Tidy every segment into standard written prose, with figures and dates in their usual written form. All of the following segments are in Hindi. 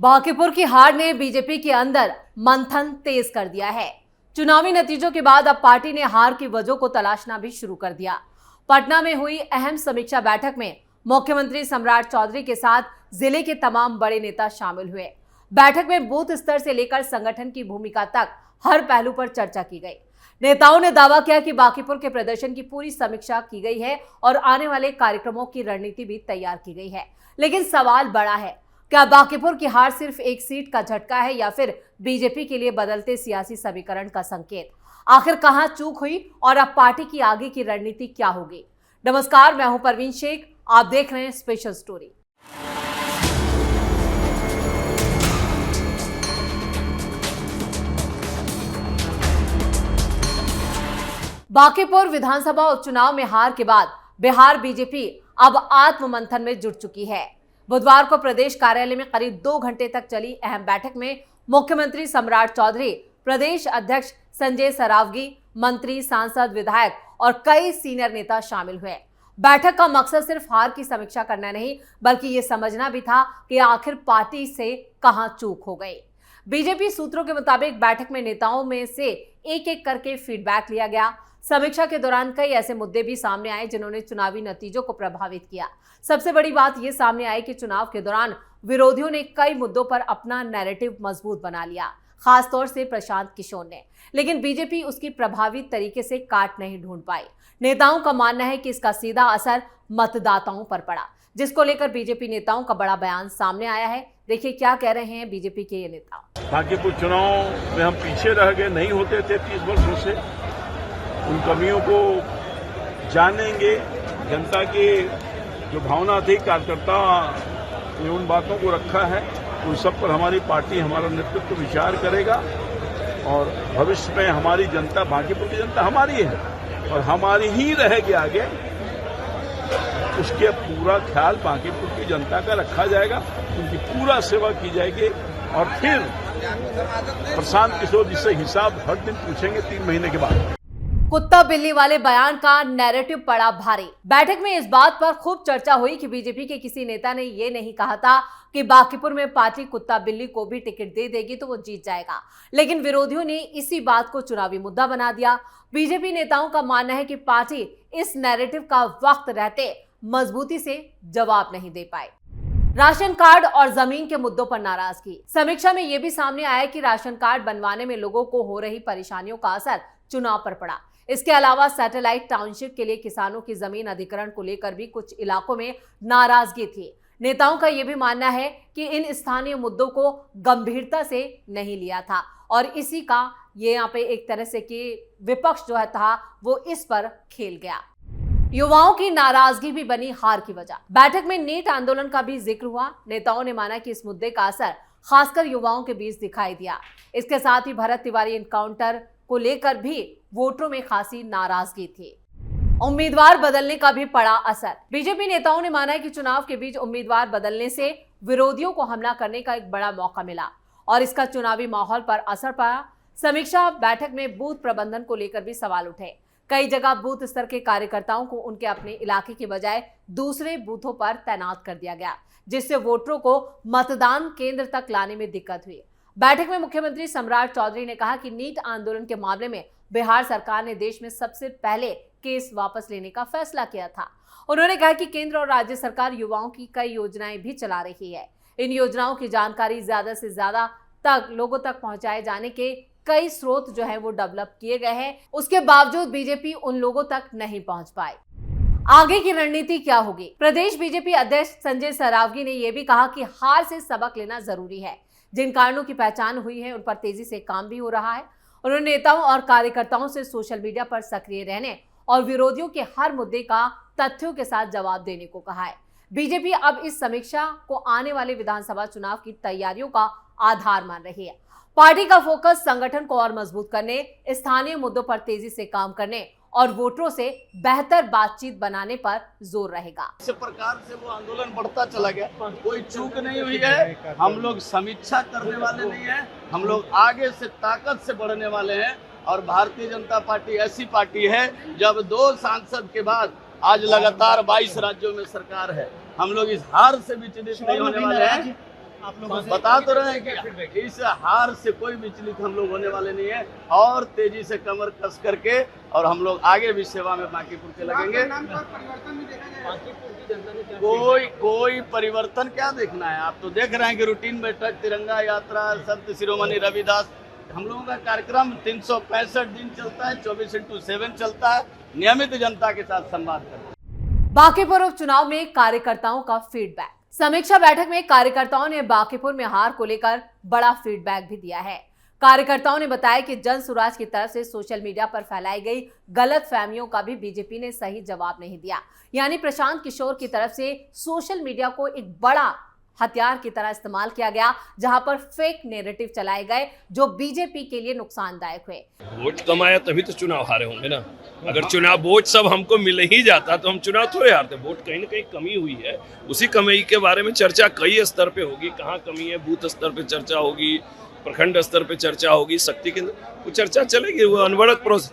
बांकीपुर की हार ने बीजेपी के अंदर मंथन तेज कर दिया है। चुनावी नतीजों के बाद अब पार्टी ने हार की वजह को तलाशना भी शुरू कर दिया। पटना में हुई अहम समीक्षा बैठक में मुख्यमंत्री सम्राट चौधरी के साथ जिले के तमाम बड़े नेता शामिल हुए। बैठक में बूथ स्तर से लेकर संगठन की भूमिका तक हर पहलू पर चर्चा की गई। नेताओं ने दावा किया कि बांकीपुर के प्रदर्शन की पूरी समीक्षा की गई है और आने वाले कार्यक्रमों की रणनीति भी तैयार की गई है। लेकिन सवाल बड़ा है, क्या बांकीपुर की हार सिर्फ एक सीट का झटका है या फिर बीजेपी के लिए बदलते सियासी समीकरण का संकेत? आखिर कहां चूक हुई और अब पार्टी की आगे की रणनीति क्या होगी? नमस्कार, मैं हूं परवीन शेख, आप देख रहे हैं स्पेशल स्टोरी। बांकीपुर विधानसभा उपचुनाव में हार के बाद बिहार बीजेपी अब आत्ममंथन में जुट चुकी है। बुधवार को प्रदेश कार्यालय में करीब 2 घंटे तक चली अहम बैठक में मुख्यमंत्री सम्राट चौधरी, प्रदेश अध्यक्ष संजय सरावगी, मंत्री, सांसद, विधायक और कई सीनियर नेता शामिल हुए। बैठक का मकसद सिर्फ हार की समीक्षा करना नहीं, बल्कि ये समझना भी था कि आखिर पार्टी से कहां चूक हो गई। बीजेपी सूत्रों के मुताबिक बैठक में नेताओं में से एक एक करके फीडबैक लिया गया। समीक्षा के दौरान कई ऐसे मुद्दे भी सामने आए जिन्होंने चुनावी नतीजों को प्रभावित किया। सबसे बड़ी बात यह सामने आई कि चुनाव के दौरान विरोधियों ने कई मुद्दों पर अपना नैरेटिव मजबूत बना लिया, खासतौर से प्रशांत किशोर ने। लेकिन बीजेपी उसकी प्रभावी तरीके से काट नहीं ढूंढ पाई। नेताओं का मानना है कि इसका सीधा असर मतदाताओं पर पड़ा, जिसको लेकर बीजेपी नेताओं का बड़ा बयान सामने आया है। देखिए क्या कह रहे हैं बीजेपी के ये नेता। बांकीपुर चुनाव में हम पीछे रह गए, नहीं होते थे 30 वर्षों से। उन कमियों को जानेंगे। जनता की जो भावना थी, कार्यकर्ता ने उन बातों को रखा है, उन सब पर हमारी पार्टी, हमारा नेतृत्व विचार करेगा। और भविष्य में हमारी जनता, बांकीपुर की जनता हमारी है और हमारी ही रहेगी आगे। उसके पूरा ख्याल बांकीपुर की जनता का रखा जाएगा, उनकी पूरा सेवा की जाएगी। और फिर प्रशांत किशोर जी से हिसाब हर दिन पूछेंगे 3 महीने के बाद। कुत्ता बिल्ली वाले बयान का नैरेटिव पड़ा भारी। बैठक में इस बात पर खूब चर्चा हुई कि बीजेपी के किसी नेता ने यह नहीं कहा था कि बांकीपुर में पार्टी कुत्ता बिल्ली को भी टिकट दे देगी तो वो जीत जाएगा। लेकिन विरोधियों ने इसी बात को चुनावी मुद्दा बना दिया। बीजेपी नेताओं का मानना है कि पार्टी इस नैरेटिव का वक्त रहते मजबूती से जवाब नहीं दे पाई। राशन कार्ड और जमीन के मुद्दों पर नाराजगी। समीक्षा में यह भी सामने आया कि राशन कार्ड बनवाने में लोगों को हो रही परेशानियों का असर चुनाव पर पड़ा। इसके अलावा सैटेलाइट टाउनशिप के लिए किसानों की जमीन अधिग्रहण को लेकर भी कुछ इलाकों में नाराजगी थी। नेताओं का यह भी मानना है कि इन स्थानीय मुद्दों को गंभीरता से नहीं लिया था और इसी का ये यहाँ पे एक तरह से कि विपक्ष जो है था वो इस पर खेल गया। युवाओं की नाराजगी भी बनी हार की वजह। बैठक में नीट आंदोलन का भी जिक्र हुआ। नेताओं ने माना कि इस मुद्दे का असर खासकर युवाओं के बीच दिखाई दिया। इसके साथ ही भरत तिवारी एनकाउंटर को लेकर भी वोटरों में खासी नाराजगी थी। उम्मीदवार बदलने का भी पड़ा असर। बीजेपी नेताओं ने माना है कि चुनाव के बीच उम्मीदवार बदलने से विरोधियों को हमला करने का एक बड़ा मौका मिला और इसका चुनावी माहौल पर असर पड़ा। समीक्षा बैठक में बूथ प्रबंधन को लेकर भी सवाल उठे। कई जगह बूथ स्तर के कार्यकर्ताओं को उनके अपने इलाके की बजाय दूसरे बूथों पर तैनात कर दिया गया, जिससे वोटरों को मतदान केंद्र तक लाने में दिक्कत हुई। बैठक में मुख्यमंत्री सम्राट चौधरी ने कहा कि नीट आंदोलन के मामले में बिहार सरकार ने देश में सबसे पहले केस वापस लेने का फैसला किया था। उन्होंने कहा कि केंद्र और राज्य सरकार युवाओं की कई योजनाएं भी चला रही है। इन योजनाओं की जानकारी ज्यादा से ज्यादा तक लोगों तक पहुंचाए जाने के कई स्रोत जो है वो डेवलप किए गए हैं। उसके बावजूद बीजेपी उन लोगों तक नहीं पहुंच पाई। आगे की रणनीति क्या होगी? प्रदेश बीजेपी अध्यक्ष संजय सरावगी ने यह भी कहा कि हार से सबक लेना जरूरी है। जिन कारणों की पहचान हुई है उन पर तेजी से काम भी हो रहा है। उन्होंने नेताओं और कार्यकर्ताओं से सोशल मीडिया पर सक्रिय रहने और विरोधियों के हर मुद्दे का तथ्यों के साथ जवाब देने को कहा है। बीजेपी अब इस समीक्षा को आने वाले विधानसभा चुनाव की तैयारियों का आधार मान रही है। पार्टी का फोकस संगठन को और मजबूत करने, स्थानीय मुद्दों पर तेजी से काम करने और वोटरों से बेहतर बातचीत बनाने पर जोर रहेगा। इस प्रकार से वो आंदोलन बढ़ता चला गया, कोई चूक नहीं हुई है। हम लोग समीक्षा करने वाले नहीं हैं, हम लोग आगे से ताकत से बढ़ने वाले हैं। और भारतीय जनता पार्टी ऐसी पार्टी है जब 2 सांसद के बाद आज लगातार 22 राज्यों में सरकार है। हम लोग इस हार से विचलित नहीं होने वाले हैं। आप लोगों से बता तो रहे हैं कि इस हार से कोई विचलित हम लोग होने वाले नहीं है, और तेजी से कमर कस करके और हम लोग आगे भी सेवा में बांकीपुर के लगेंगे। कोई परिवर्तन क्या देखना है? आप तो देख रहे हैं कि रूटीन बैठक, तिरंगा यात्रा, संत शिरोमणि रविदास, हम लोगों का कार्यक्रम 365 दिन चलता है, 24/7 चलता है, नियमित जनता के साथ संवाद करते हैं। बांकीपुर उपचुनाव में कार्यकर्ताओं का फीडबैक। समीक्षा बैठक में कार्यकर्ताओं ने बांकीपुर में हार को लेकर बड़ा फीडबैक भी दिया है। कार्यकर्ताओं ने बताया कि जन सुराज की तरफ से सोशल मीडिया पर फैलाई गई गलत फहमियों का भी बीजेपी ने सही जवाब नहीं दिया। यानी प्रशांत किशोर की तरफ से सोशल मीडिया को एक बड़ा हथियार की तरह इस्तेमाल किया गया, जहां पर फेक नैरेटिव चलाए गए जो बीजेपी के लिए नुकसानदायक हुए। वोट कम आया तभी तो चुनाव हारे होंगे ना। अगर चुनाव वोट सब हमको मिल ही जाता तो हम चुनाव थोड़े हारते। वोट कहीं ना कहीं कमी हुई है, उसी कमी के बारे में चर्चा कई स्तर पे होगी। कहाँ कमी है, बूथ स्तर पे चर्चा होगी, प्रखंड स्तर पे चर्चा होगी, शक्ति केंद्र वो चर्चा चलेगी। वो अनवरत प्रोसेस।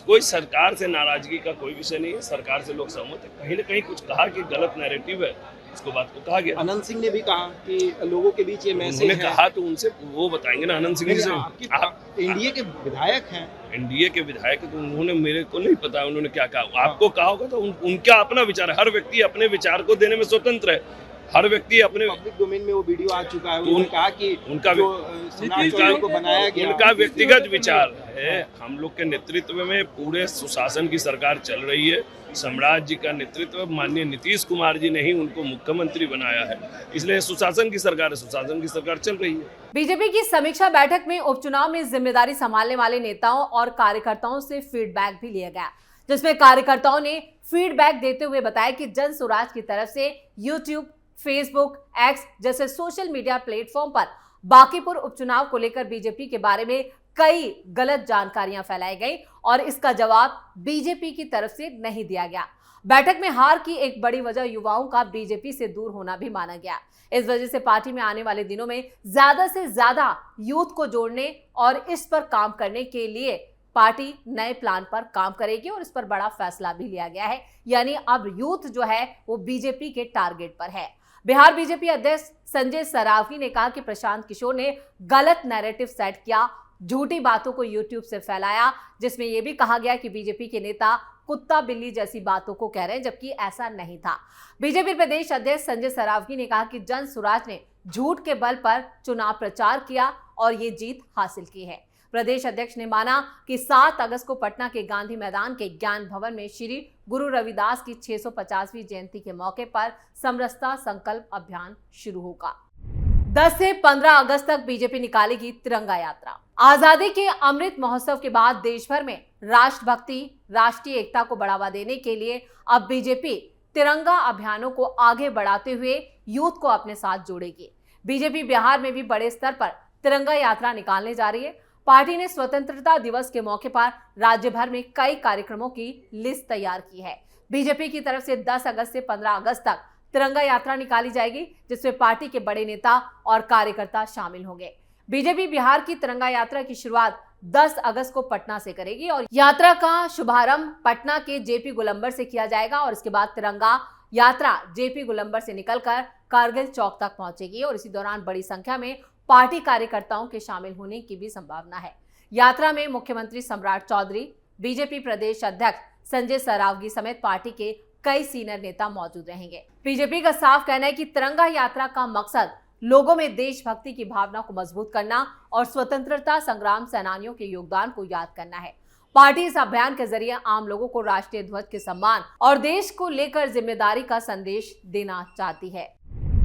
कोई सरकार से नाराजगी का कोई विषय नहीं है। सरकार से लोग सहमत है। कहीं ना कहीं कुछ कहा कि गलत नैरेटिव है, इसको बात को कहा गया। अनंत सिंह ने भी कहा कि लोगों के बीच ये मैसेज उन्होंने कहा तो उनसे वो बताएंगे ना। अनंत सिंह से आप एनडीए के विधायक हैं। एनडीए के विधायक तो उन्होंने, मेरे को नहीं पता उन्होंने क्या कहा। आपको कहा होगा तो उनका अपना विचार है। हर व्यक्ति अपने विचार को देने में स्वतंत्र है। हर व्यक्ति अपने पब्लिक डोमेन में वो वीडियो आ चुका है। तो उन्होंने कहा कि उनका को बनाया गया, उनका व्यक्तिगत विचार है। हम लोग के नेतृत्व में पूरे सुशासन की सरकार चल रही है। सम्राट जी का नेतृत्व माननीय नीतीश कुमार जी ने ही उनको मुख्यमंत्री बनाया है, इसलिए सुशासन की सरकार है। सुशासन की सरकार चल रही है। बीजेपी की समीक्षा बैठक में उपचुनाव में जिम्मेदारी संभालने वाले नेताओं और कार्यकर्ताओं से फीडबैक भी लिया गया, जिसमें कार्यकर्ताओं ने फीडबैक देते हुए बताया कि जन सुराज की तरफ से यूट्यूब, फेसबुक, एक्स जैसे सोशल मीडिया प्लेटफॉर्म पर बांकीपुर उपचुनाव को लेकर बीजेपी के बारे में कई गलत जानकारियां फैलाई गई और इसका जवाब बीजेपी की तरफ से नहीं दिया गया। बैठक में हार की एक बड़ी वजह युवाओं का बीजेपी से दूर होना भी माना गया। इस वजह से पार्टी में आने वाले दिनों में ज्यादा से ज्यादा यूथ को जोड़ने और इस पर काम करने के लिए पार्टी नए प्लान पर काम करेगी और इस पर बड़ा फैसला भी लिया गया है। यानी अब यूथ जो है वो बीजेपी के टारगेट पर है। बिहार बीजेपी अध्यक्ष संजय सरावगी ने कहा कि प्रशांत किशोर ने गलत नैरेटिव सेट किया, झूठी बातों को यूट्यूब से फैलाया, जिसमें यह भी कहा गया कि बीजेपी के नेता कुत्ता बिल्ली जैसी बातों को कह रहे हैं, जबकि ऐसा नहीं था। बीजेपी प्रदेश अध्यक्ष संजय सरावगी ने कहा कि जन सुराज ने झूठ के बल पर चुनाव प्रचार किया और ये जीत हासिल की है। प्रदेश अध्यक्ष ने माना कि 7 अगस्त को पटना के गांधी मैदान के ज्ञान भवन में श्री गुरु रविदास की 650वीं जयंती के मौके पर समरसता संकल्प अभियान शुरू होगा। 10 से 15 अगस्त तक बीजेपी निकालेगी तिरंगा यात्रा। आजादी के अमृत महोत्सव के बाद देश भर में राष्ट्रभक्ति, राष्ट्रीय एकता को बढ़ावा देने के लिए अब बीजेपी तिरंगा अभियानों को आगे बढ़ाते हुए यूथ को अपने साथ जोड़ेगी। बीजेपी बिहार में भी बड़े स्तर पर तिरंगा यात्रा निकालने जा रही है। पार्टी ने स्वतंत्रता दिवस के मौके पर राज्य भर में कई कार्यक्रमों की लिस्ट तैयार की है। बीजेपी की तरफ से 10 अगस्त से 15 अगस्त तक तिरंगा यात्रा निकाली जाएगी, जिसमें पार्टी के बड़े नेता और कार्यकर्ता शामिल होंगे। बीजेपी बिहार की तिरंगा यात्रा की शुरुआत 10 अगस्त को पटना से करेगी और यात्रा का शुभारंभ पटना के जेपी गोलंबर से किया जाएगा और इसके बाद तिरंगा यात्रा जेपी गोलंबर से निकलकर कारगिल चौक तक पहुंचेगी और इसी दौरान बड़ी संख्या में पार्टी कार्यकर्ताओं के शामिल होने की भी संभावना है। यात्रा में मुख्यमंत्री सम्राट चौधरी, बीजेपी प्रदेश अध्यक्ष संजय सरावगी समेत पार्टी के कई सीनियर नेता मौजूद रहेंगे। बीजेपी का साफ कहना है कि तिरंगा यात्रा का मकसद लोगों में देशभक्ति की भावना को मजबूत करना और स्वतंत्रता संग्राम सेनानियों के योगदान को याद करना है। पार्टी इस अभियान के जरिए आम लोगों को राष्ट्रीय ध्वज के सम्मान और देश को लेकर जिम्मेदारी का संदेश देना चाहती है।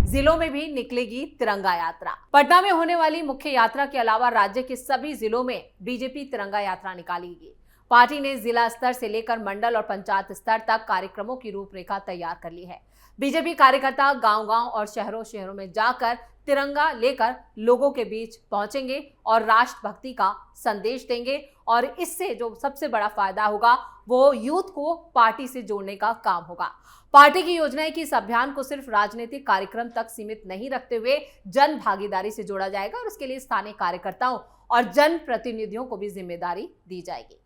जिलों में भी निकलेगी तिरंगा यात्रा। पटना में होने वाली मुख्य यात्रा के अलावा राज्य के सभी जिलों में बीजेपी तिरंगा यात्रा निकालेगी। पार्टी ने जिला स्तर से लेकर मंडल और पंचायत स्तर तक कार्यक्रमों की रूपरेखा तैयार कर ली है। बीजेपी कार्यकर्ता गांव-गांव और शहरों में जाकर तिरंगा लेकर लोगों के बीच पहुंचेंगे और राष्ट्रभक्ति का संदेश देंगे और इससे जो सबसे बड़ा फायदा होगा वो यूथ को पार्टी से जोड़ने का काम होगा। पार्टी की योजना है कि इस अभियान को सिर्फ राजनीतिक कार्यक्रम तक सीमित नहीं रखते हुए जन भागीदारी से जोड़ा जाएगा और इसके लिए स्थानीय कार्यकर्ताओं और जन प्रतिनिधियों को भी जिम्मेदारी दी जाएगी।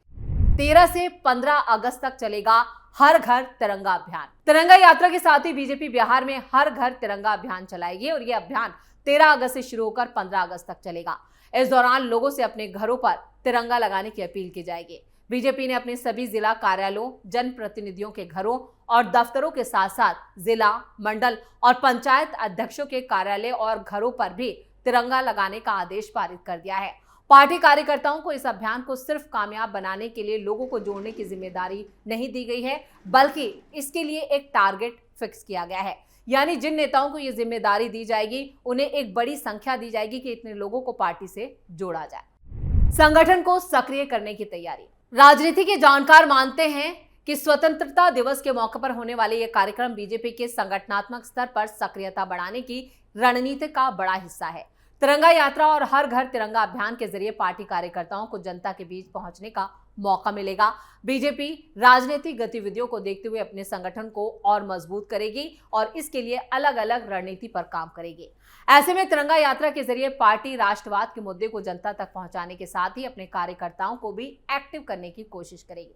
13 से 15 अगस्त तक चलेगा हर घर तिरंगा अभियान। तिरंगा यात्रा के साथ ही बीजेपी बिहार में हर घर तिरंगा अभियान चलाएगी और यह अभियान 13 अगस्त से शुरू होकर 15 अगस्त तक चलेगा। इस दौरान लोगों से अपने घरों पर तिरंगा लगाने की अपील की जाएगी। बीजेपी ने अपने सभी जिला कार्यालयों, जनप्रतिनिधियों के घरों और दफ्तरों के साथ साथ जिला, मंडल और पंचायत अध्यक्षों के कार्यालय और घरों पर भी तिरंगा लगाने का आदेश पारित कर दिया है। पार्टी कार्यकर्ताओं को इस अभियान को सिर्फ कामयाब बनाने के लिए लोगों को जोड़ने की जिम्मेदारी नहीं दी गई है, बल्कि इसके लिए एक टारगेट फिक्स किया गया है। यानी जिन नेताओं को ये जिम्मेदारी दी जाएगी उन्हें एक बड़ी संख्या दी जाएगी कि इतने लोगों को पार्टी से जोड़ा जाए। संगठन को सक्रिय करने की तैयारी। राजनीति के जानकार मानते हैं कि स्वतंत्रता दिवस के मौके पर होने वाले ये कार्यक्रम बीजेपी के संगठनात्मक स्तर पर सक्रियता बढ़ाने की रणनीति का बड़ा हिस्सा है। तिरंगा यात्रा और हर घर तिरंगा अभियान के जरिए पार्टी कार्यकर्ताओं को जनता के बीच पहुंचने का मौका मिलेगा। बीजेपी राजनीतिक गतिविधियों को देखते हुए अपने संगठन को और मजबूत करेगी और इसके लिए अलग अलग रणनीति पर काम करेगी। ऐसे में तिरंगा यात्रा के जरिए पार्टी राष्ट्रवाद के मुद्दे को जनता तक पहुंचाने के साथ ही अपने कार्यकर्ताओं को भी एक्टिव करने की कोशिश करेगी।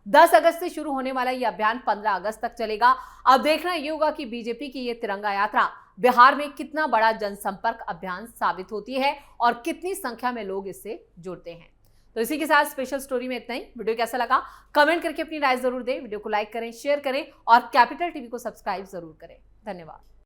10 अगस्त से शुरू होने वाला यह अभियान 15 अगस्त तक चलेगा। अब देखना ये होगा कि बीजेपी की ये तिरंगा यात्रा बिहार में कितना बड़ा जनसंपर्क अभियान साबित होती है और कितनी संख्या में लोग इससे जुड़ते हैं। तो इसी के साथ स्पेशल स्टोरी में इतना ही। वीडियो कैसा लगा कमेंट करके अपनी राय जरूर दें। वीडियो को लाइक करें, शेयर करें और कैपिटल टीवी को सब्सक्राइब जरूर करें। धन्यवाद।